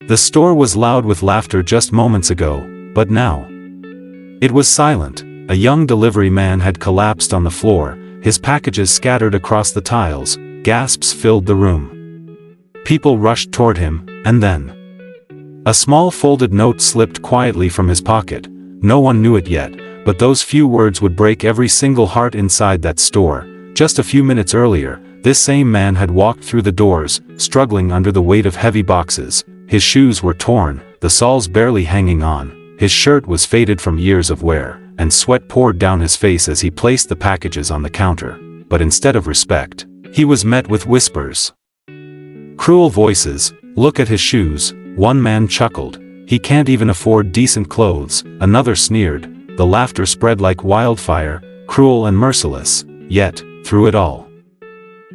The store was loud with laughter just moments ago, but now it was silent. A young delivery man had collapsed on the floor, his packages scattered across the tiles. Gasps filled the room. People rushed toward him, and then a small folded note slipped quietly from his pocket. No one knew it yet, but those few words would break every single heart inside that store. Just a few minutes earlier, this same man had walked through the doors, struggling under the weight of heavy boxes. His shoes were torn, the soles barely hanging on. His shirt was faded from years of wear, and sweat poured down his face as he placed the packages on the counter. But instead of respect, he was met with whispers. Cruel voices. Look at his shoes. One man chuckled. He can't even afford decent clothes. Another sneered. The laughter spread like wildfire, cruel and merciless. Yet, through it all,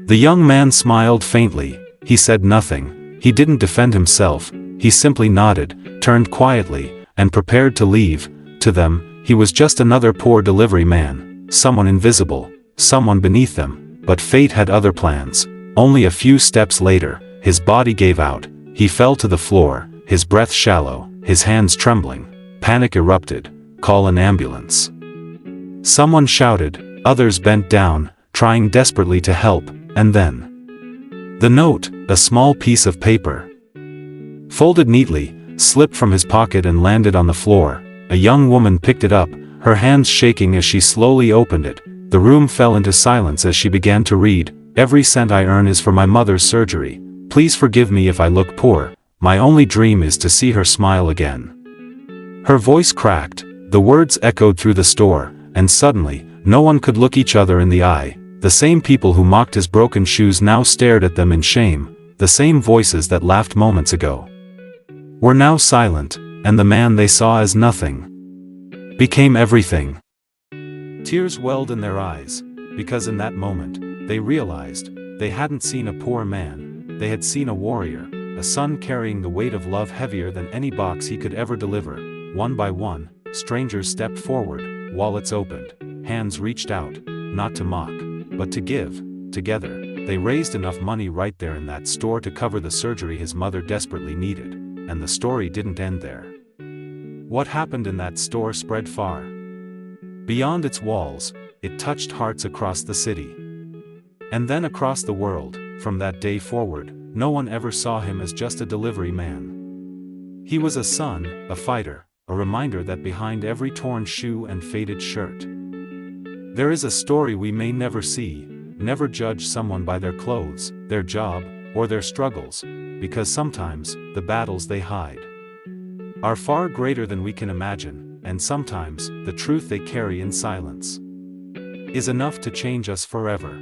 the young man smiled faintly. He said nothing. He didn't defend himself. He simply nodded, turned quietly, and prepared to leave. To them, he was just another poor delivery man, someone invisible, someone beneath them. But fate had other plans. Only a few steps later, his body gave out. He fell to the floor, his breath shallow, his hands trembling. Panic erupted. Call an ambulance. Someone shouted. Others bent down, trying desperately to help, and then the note, a small piece of paper, folded neatly, slipped from his pocket and landed on the floor. A young woman picked it up, her hands shaking as she slowly opened it. The room fell into silence as she began to read. Every cent I earn is for my mother's surgery. Please forgive me if I look poor. My only dream is to see her smile again. Her voice cracked. The words echoed through the store, and suddenly, no one could look each other in the eye. The same people who mocked his broken shoes now stared at them in shame. The same voices that laughed moments ago were now silent, and the man they saw as nothing became everything. Tears welled in their eyes, because in that moment, they realized they hadn't seen a poor man, they had seen a warrior, a son carrying the weight of love heavier than any box he could ever deliver. One by one, strangers stepped forward, wallets opened, hands reached out, not to mock, but to give. Together, they raised enough money right there in that store to cover the surgery his mother desperately needed. And the story didn't end there. What happened in that store spread far beyond its walls. It touched hearts across the city, and then across the world. From that day forward, no one ever saw him as just a delivery man. He was a son, a fighter, a reminder that behind every torn shoe and faded shirt, there is a story we may never see. Never judge someone by their clothes, their job, or their struggles, because sometimes, the battles they hide are far greater than we can imagine, and sometimes, the truth they carry in silence is enough to change us forever.